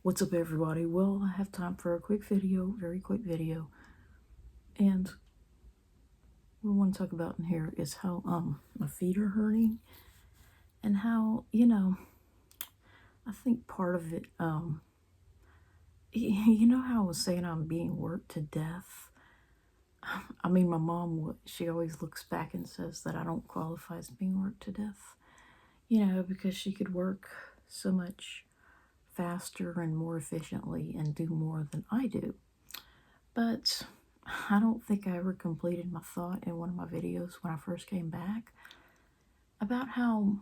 What's up, everybody? Well, I have time for a quick video, very quick video, and what I want to talk about in here is how my feet are hurting, and how, I think part of it, you know how I was saying I'm being worked to death? I mean, my mom, she always looks back and says that I don't qualify as being worked to death, because she could work so much faster and more efficiently and do more than I do. But I don't think I ever completed my thought in one of my videos when I first came back about how,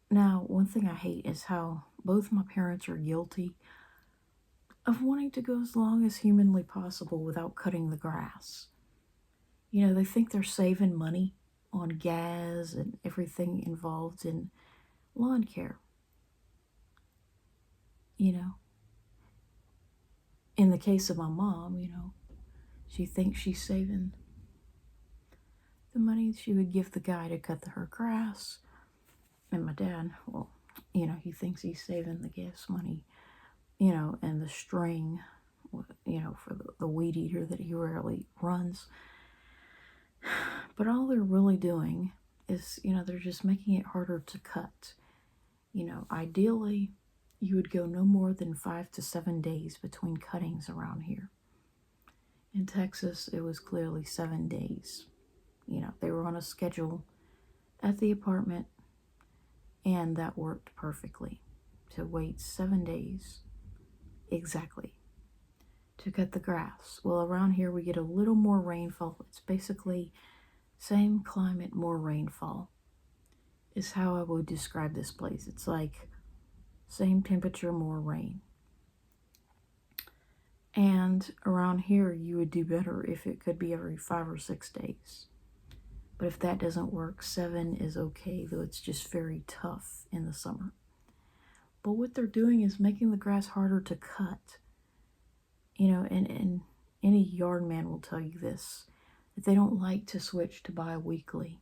now, one thing I hate is how both my parents are guilty of wanting to go as long as humanly possible without cutting the grass. They think they're saving money on gas and everything involved in lawn care. In the case of my mom, she thinks she's saving the money she would give the guy to cut her grass. And my dad, well, he thinks he's saving the gas money, and the string, for the weed eater that he rarely runs. But all they're really doing is, they're just making it harder to cut. Ideally, you would go no more than 5 to 7 days between cuttings around here. In Texas, it was clearly 7 days. They were on a schedule at the apartment, and that worked perfectly. To wait 7 days exactly to cut the grass. Well, around here we get a little more rainfall. It's basically same climate, more rainfall is how I would describe this place. It's like same temperature, more rain. And around here you would do better if it could be every 5 or 6 days. But if that doesn't work, 7 is okay, though it's just very tough in the summer. But what they're doing is making the grass harder to cut. And any yard man will tell you this, that they don't like to switch to bi-weekly.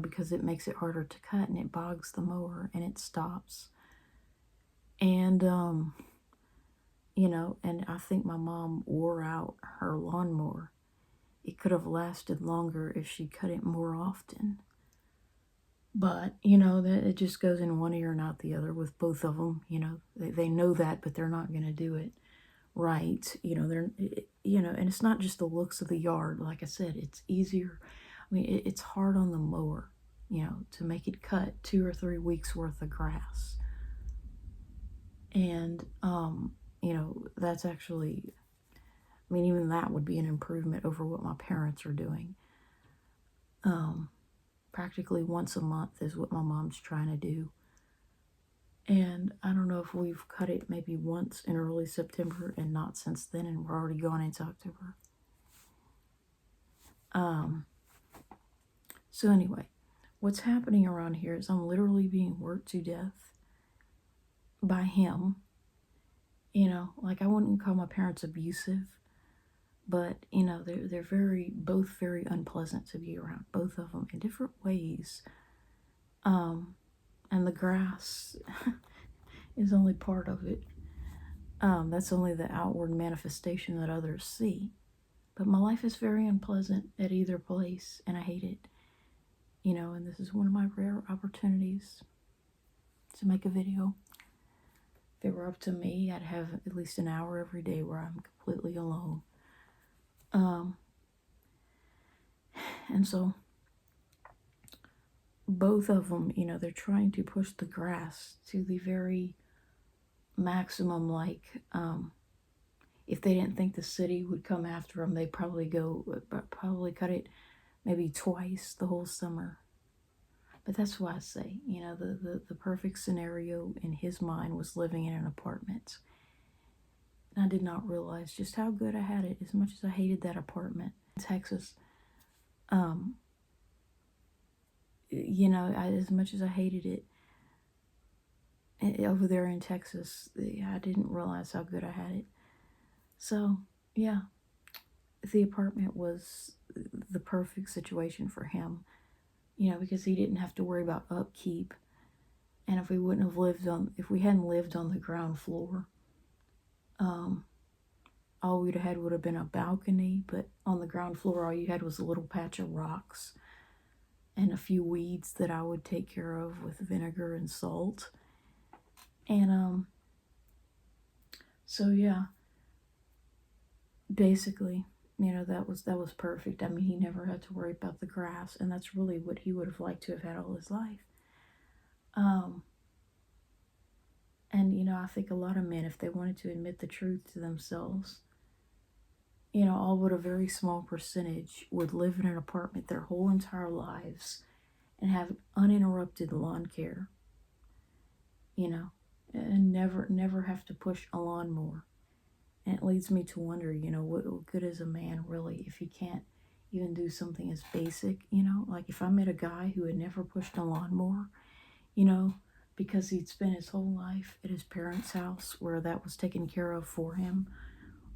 Because it makes it harder to cut and it bogs the mower and it stops. And, and I think my mom wore out her lawnmower. It could have lasted longer if she cut it more often. But, that it just goes in one ear and out the other with both of them. They know that, but they're not going to do it right. And it's not just the looks of the yard. Like I said, it's easier. I mean, it's hard on the mower, to make it cut 2 or 3 weeks worth of grass. And, that's actually, even that would be an improvement over what my parents are doing. Practically once a month is what my mom's trying to do. And I don't know if we've cut it maybe once in early September and not since then, and we're already gone into October. So anyway, what's happening around here is I'm literally being worked to death by him. Like, I wouldn't call my parents abusive, but, they're both very unpleasant to be around, both of them in different ways. And the grass is only part of it. That's only the outward manifestation that others see. But my life is very unpleasant at either place, and I hate it. And this is one of my rare opportunities to make a video. If it were up to me, I'd have at least an hour every day where I'm completely alone. And so both of them, they're trying to push the grass to the very maximum. Like, if they didn't think the city would come after them, they'd probably cut it maybe twice the whole summer. But that's why I say, the perfect scenario in his mind was living in an apartment. And I did not realize just how good I had it, as much as I hated that apartment in Texas. As much as I hated it over there in Texas, I didn't realize how good I had it. So, yeah, the apartment was the perfect situation for him, because he didn't have to worry about upkeep And if we hadn't lived on the ground floor, all we'd have had would have been a balcony, but on the ground floor, all you had was a little patch of rocks and a few weeds that I would take care of with vinegar and salt. And so yeah, basically, that was perfect. I mean, he never had to worry about the grass, and that's really what he would have liked to have had all his life. And I think a lot of men, if they wanted to admit the truth to themselves, all but a very small percentage would live in an apartment their whole entire lives and have uninterrupted lawn care, and never have to push a lawnmower. And it leads me to wonder, what good is a man really if he can't even do something as basic, like if I met a guy who had never pushed a lawnmower, because he'd spent his whole life at his parents' house where that was taken care of for him,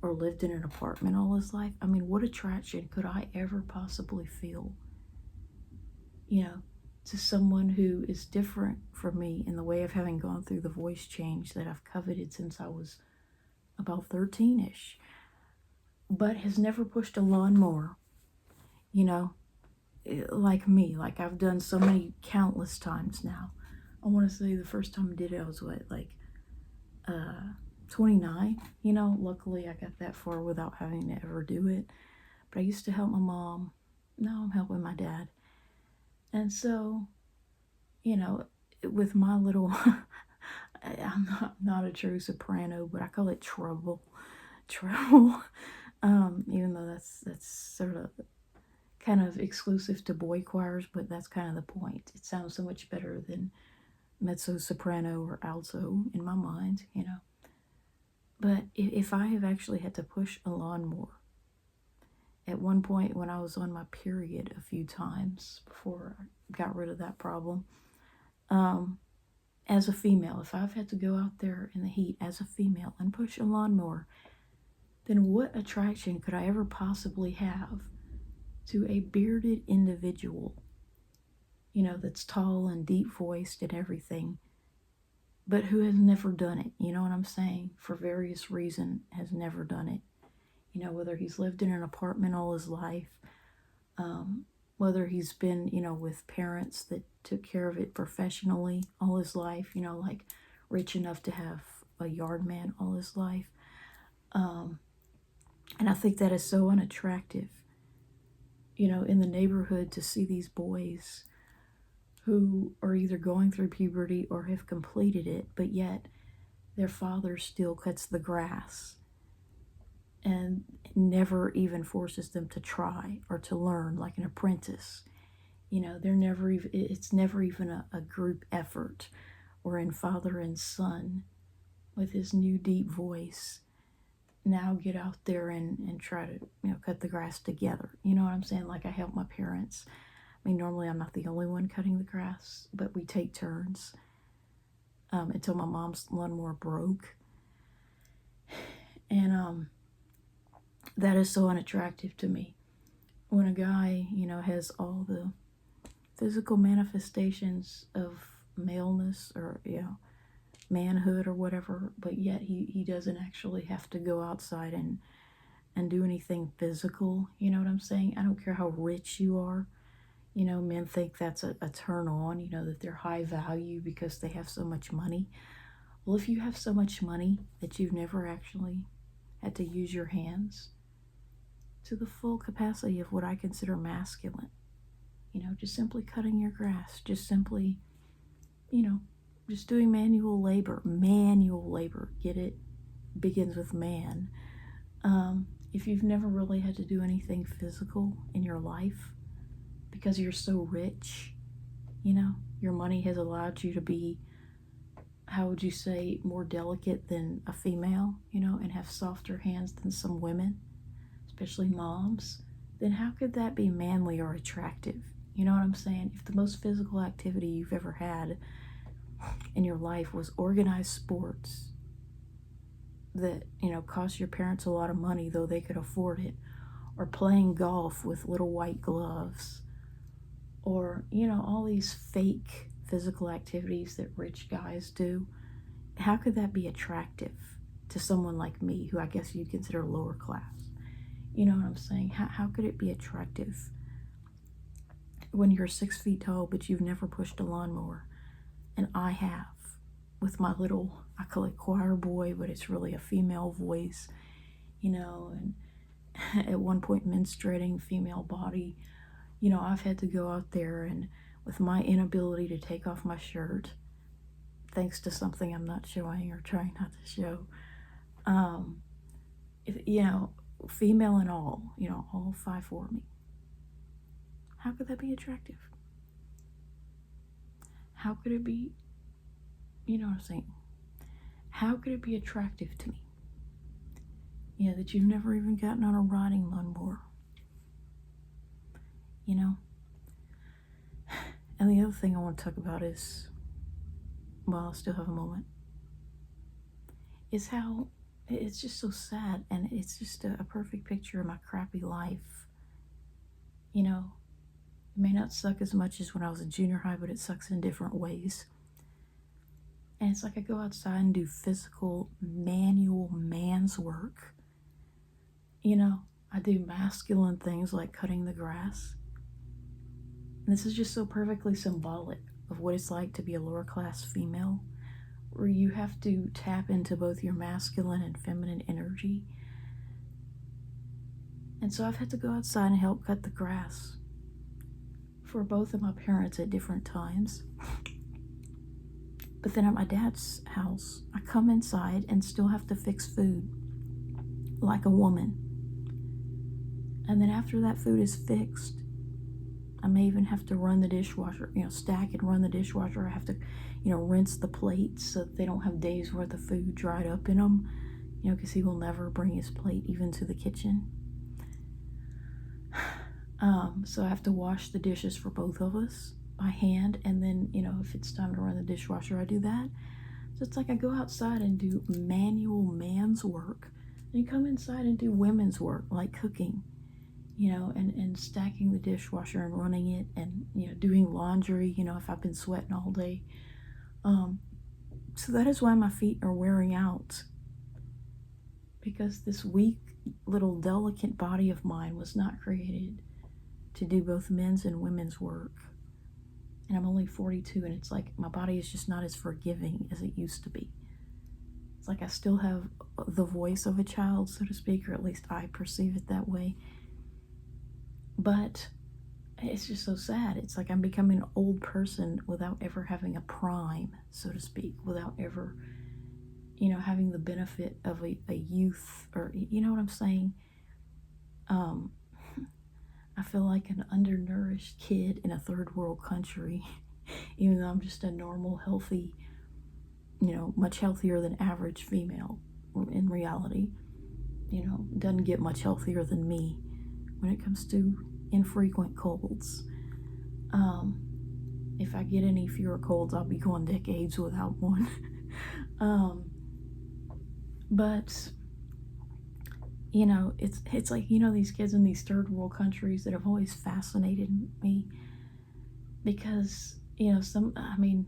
or lived in an apartment all his life. I mean, what attraction could I ever possibly feel, to someone who is different from me in the way of having gone through the voice change that I've coveted since I was about 13-ish, but has never pushed a lawnmower, like me, like I've done so many countless times now. I want to say the first time I did it, I was 29. Luckily I got that far without having to ever do it. But I used to help my mom. Now I'm helping my dad. And so, with my little, I'm not a true soprano, but I call it treble, even though that's sort of kind of exclusive to boy choirs, but that's kind of the point. It sounds so much better than mezzo soprano or alto in my mind, But if I have actually had to push a lawnmower, at one point when I was on my period a few times before I got rid of that problem, as a female, if I've had to go out there in the heat as a female and push a lawnmower, then what attraction could I ever possibly have to a bearded individual, that's tall and deep-voiced and everything, but who has never done it, you know what I'm saying? For various reasons, has never done it. Whether he's lived in an apartment all his life, whether he's been, with parents that took care of it professionally all his life, like rich enough to have a yard man all his life. And I think that is so unattractive, in the neighborhood, to see these boys who are either going through puberty or have completed it, but yet their father still cuts the grass and never even forces them to try or to learn like an apprentice. It's never even a group effort, wherein father and son, with his new deep voice, now get out there and try to, cut the grass together. You know what I'm saying? Like I help my parents. I mean, normally I'm not the only one cutting the grass, but we take turns until my mom's lawnmower broke. And that is so unattractive to me. When a guy, has all the physical manifestations of maleness or, manhood or whatever, but yet he doesn't actually have to go outside and do anything physical. You know what I'm saying? I don't care how rich you are. Men think that's a turn on, that they're high value because they have so much money. Well, if you have so much money that you've never actually had to use your hands to the full capacity of what I consider masculine, just simply cutting your grass, just simply, just doing manual labor, get it? Begins with man. If you've never really had to do anything physical in your life, because you're so rich, your money has allowed you to be, how would you say, more delicate than a female, and have softer hands than some women, especially moms, then how could that be manly or attractive? You know what I'm saying? If the most physical activity you've ever had in your life was organized sports that, cost your parents a lot of money, though they could afford it, or playing golf with little white gloves, or, all these fake physical activities that rich guys do, how could that be attractive to someone like me, who I guess you'd consider lower class? You know what I'm saying? How could it be attractive when you're 6 feet tall, but you've never pushed a lawnmower? And I have, with my little, I call it choir boy, but it's really a female voice, and at one point menstruating, female body. I've had to go out there, and with my inability to take off my shirt, thanks to something I'm not showing or trying not to show, female and all 5'4" me. How could that be attractive? How could it be, you know what I'm saying? How could it be attractive to me? That you've never even gotten on a riding lawnmower. And the other thing I want to talk about is, while I still have a moment, is how it's just so sad, and it's just a perfect picture of my crappy life. It may not suck as much as when I was in junior high, but it sucks in different ways. And it's like I go outside and do physical, manual man's work. I do masculine things like cutting the grass. And this is just so perfectly symbolic of what it's like to be a lower class female, where you have to tap into both your masculine and feminine energy. And so I've had to go outside and help cut the grass for both of my parents at different times. But then at my dad's house, I come inside and still have to fix food like a woman. And then after that food is fixed, I may even have to run the dishwasher, stack and run the dishwasher. I have to, rinse the plates so that they don't have days worth of food dried up in them, because he will never bring his plate even to the kitchen. So I have to wash the dishes for both of us by hand, and then, if it's time to run the dishwasher, I do that. So it's like I go outside and do manual man's work, and come inside and do women's work, like cooking, and stacking the dishwasher and running it, and, doing laundry, if I've been sweating all day. So that is why my feet are wearing out, because this weak little delicate body of mine was not created to do both men's and women's work. And I'm only 42, and it's like my body is just not as forgiving as it used to be. It's like I still have the voice of a child, so to speak, or at least I perceive it that way. But it's just so sad. It's like I'm becoming an old person without ever having a prime, so to speak, without ever, having the benefit of a youth, or, you know what I'm saying? I feel like an undernourished kid in a third world country, even though I'm just a normal, healthy, much healthier than average female in reality. Doesn't get much healthier than me when it comes to infrequent colds. If I get any fewer colds, I'll be going decades without one. But it's like, these kids in these third world countries that have always fascinated me, because, we'd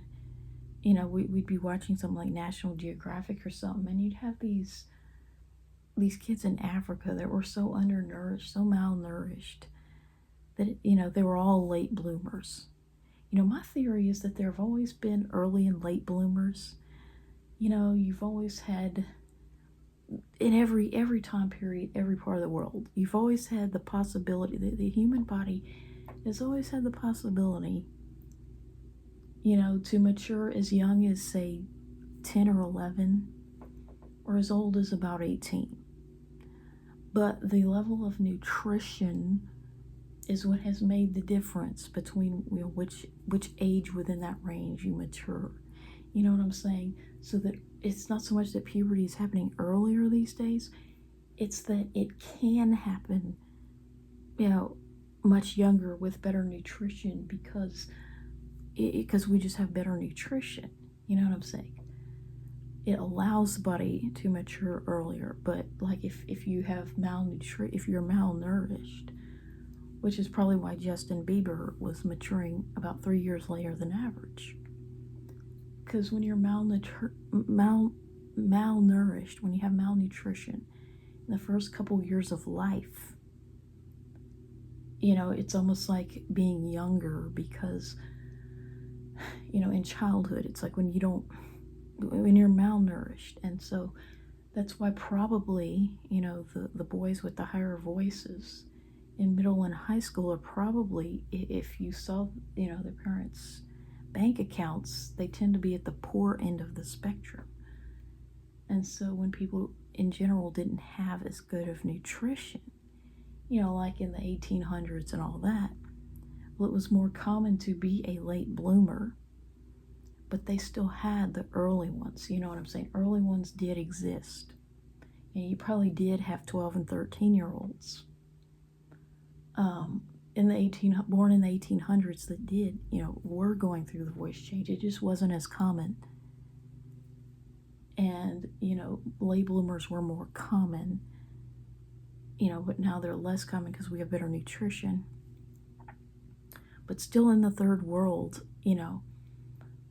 be watching something like National Geographic or something, and you'd have these kids in Africa that were so undernourished, so malnourished, that, they were all late bloomers. My theory is that there have always been early and late bloomers. You've always had, in every time period, every part of the world, you've always had the possibility, the human body has always had the possibility, to mature as young as, say, 10 or 11, or as old as about 18. But the level of nutrition is what has made the difference between, which age within that range you mature. You know what I'm saying? So that it's not so much that puberty is happening earlier these days, it's that it can happen, much younger with better nutrition, because we just have better nutrition. You know what I'm saying? It allows the body to mature earlier. But like if you have if you're malnourished, which is probably why Justin Bieber was maturing about 3 years later than average. because when you're malnourished, when you have malnutrition in the first couple years of life, it's almost like being younger, because in childhood it's like when you're malnourished. And so that's why probably the boys with the higher voices in middle and high school are probably, if you saw their parents' bank accounts, they tend to be at the poor end of the spectrum. And so when people in general didn't have as good of nutrition, like in the 1800s and all that, well, it was more common to be a late bloomer, but they still had the early ones. You know what I'm saying? Early ones did exist. And you probably did have 12 and 13-year-olds born in the 1800s that did, were going through the voice change. It just wasn't as common. And, late bloomers were more common, but now they're less common because we have better nutrition. But still in the third world,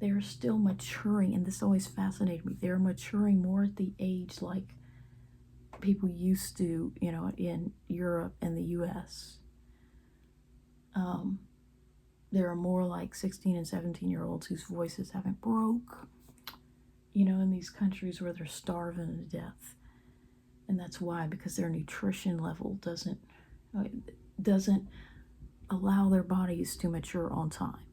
they're still maturing, and this always fascinated me. They're maturing more at the age like people used to, in Europe and the US. There are more like 16 and 17-year-olds whose voices haven't broke, in these countries where they're starving to death. And that's why, because their nutrition level doesn't allow their bodies to mature on time.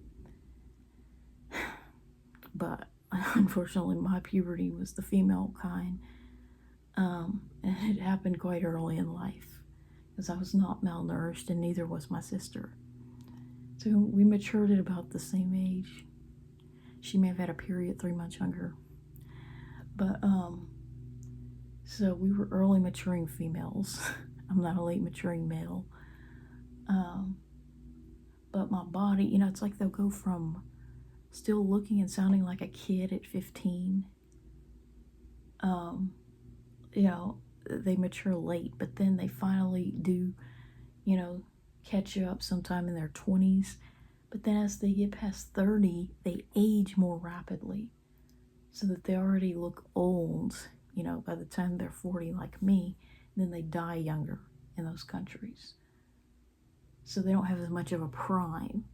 But unfortunately, my puberty was the female kind, and it happened quite early in life, because I was not malnourished, and neither was my sister. So we matured at about the same age. She may have had a period 3 months younger. But, so we were early maturing females. I'm not a late maturing male. But my body, it's like they'll go from still looking and sounding like a kid at 15. They mature late, but then they finally do, catch up sometime in their 20s. But then as they get past 30, they age more rapidly, so that they already look old, by the time they're 40 like me. And then they die younger in those countries. So they don't have as much of a prime,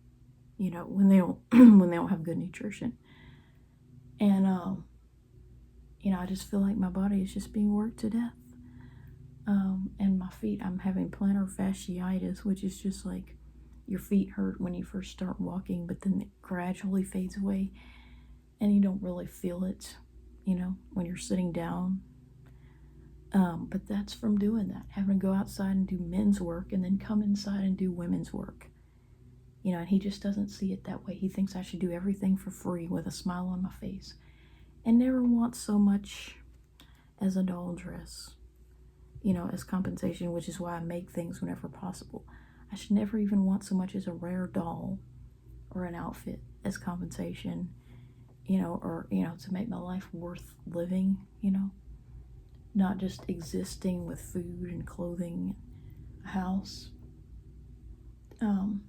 when they don't when they don't have good nutrition. And I just feel like my body is just being worked to death. And my feet, I'm having plantar fasciitis, which is just like your feet hurt when you first start walking, but then it gradually fades away and you don't really feel it, when you're sitting down. But that's from doing that, having to go outside and do men's work and then come inside and do women's work. And he just doesn't see it that way. He thinks I should do everything for free with a smile on my face, and never wants so much as a doll dress, as compensation, which is why I make things whenever possible. I should never even want so much as a rare doll or an outfit as compensation, or, to make my life worth living, not just existing with food and clothing and a house.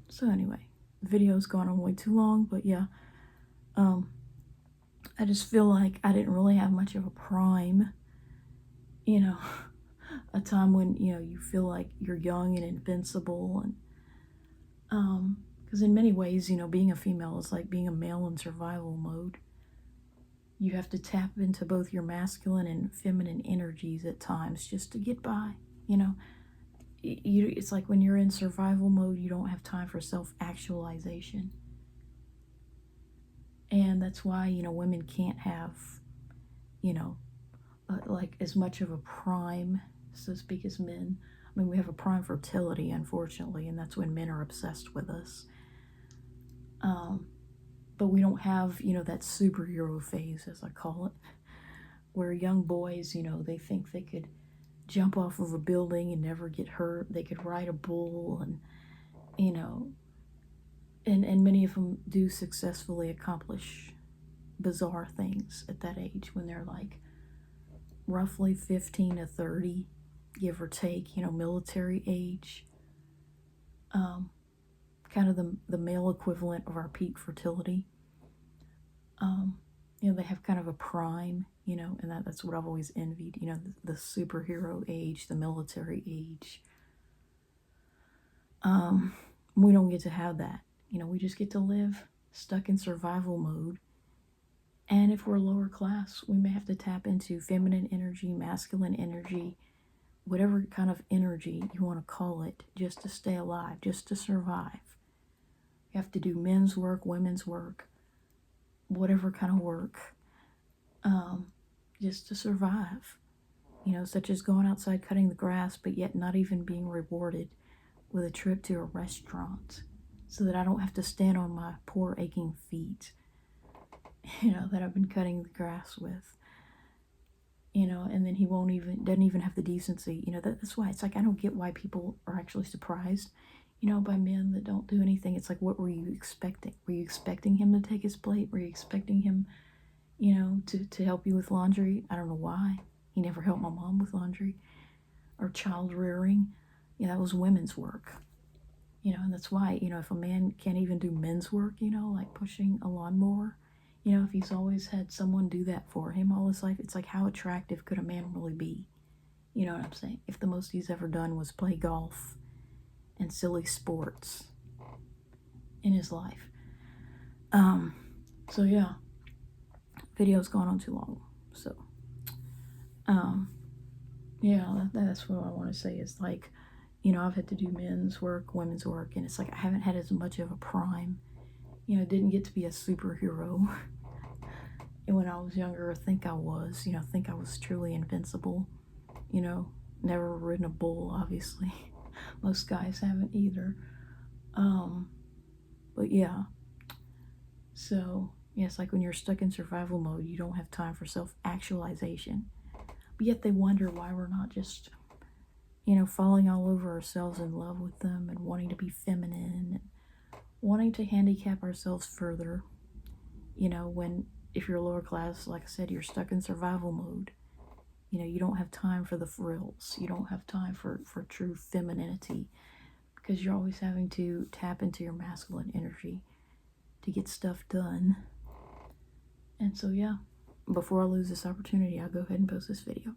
So anyway, the video's gone on way too long, but yeah, I just feel like I didn't really have much of a prime, a time when, you feel like you're young and invincible. And, because in many ways, being a female is like being a male in survival mode. You have to tap into both your masculine and feminine energies at times just to get by, It's like when you're in survival mode, you don't have time for self-actualization. And that's why, women can't have, like as much of a prime, so to speak, as men. I mean, we have a prime fertility, unfortunately, and that's when men are obsessed with us. But we don't have, that superhero phase, as I call it, where young boys, they think they could jump off of a building and never get hurt. They could ride a bull, and, and many of them do successfully accomplish bizarre things at that age when they're like roughly 15 to 30, give or take, military age. Kind of the male equivalent of our peak fertility. you know, they have kind of a prime, you know, and that's what I've always envied, you know, the superhero age, the military age. We don't get to have that. You know, we just get to live stuck in survival mode. And if we're lower class, we may have to tap into feminine energy, masculine energy, whatever kind of energy you want to call it, just to stay alive, just to survive. You have to do men's work, women's work, whatever kind of work, just to survive. You know, such as going outside cutting the grass, but yet not even being rewarded with a trip to a restaurant so that I don't have to stand on my poor aching feet, you know, that I've been cutting the grass with. You know, and then he doesn't even have the decency, you know, that's why it's like, I don't get why people are actually surprised, you know, by men that don't do anything. It's like, what were you expecting? Were you expecting him to take his plate? Were you expecting him, you know, to help you with laundry? I don't know why. He never helped my mom with laundry or child rearing. Yeah, that was women's work, you know, and that's why, you know, if a man can't even do men's work, you know, like pushing a lawnmower, you know, if he's always had someone do that for him all his life, it's like, how attractive could a man really be? You know what I'm saying? If the most he's ever done was play golf and silly sports in his life. So yeah, video's gone on too long. So, yeah, that's what I want to say is like, you know, I've had to do men's work, women's work, and it's like, I haven't had as much of a prime, you know, didn't get to be a superhero. And when I was younger, I think I was, you know, I think I was truly invincible, you know, never ridden a bull, obviously. Most guys haven't either. But yeah, so yeah, it's like when you're stuck in survival mode, you don't have time for self-actualization. But yet they wonder why we're not just, you know, falling all over ourselves in love with them and wanting to be feminine and wanting to handicap ourselves further. You know, when, if you're lower class, like I said, you're stuck in survival mode. You know, you don't have time for the frills. You don't have time for true femininity because you're always having to tap into your masculine energy to get stuff done. And so, yeah, before I lose this opportunity, I'll go ahead and post this video.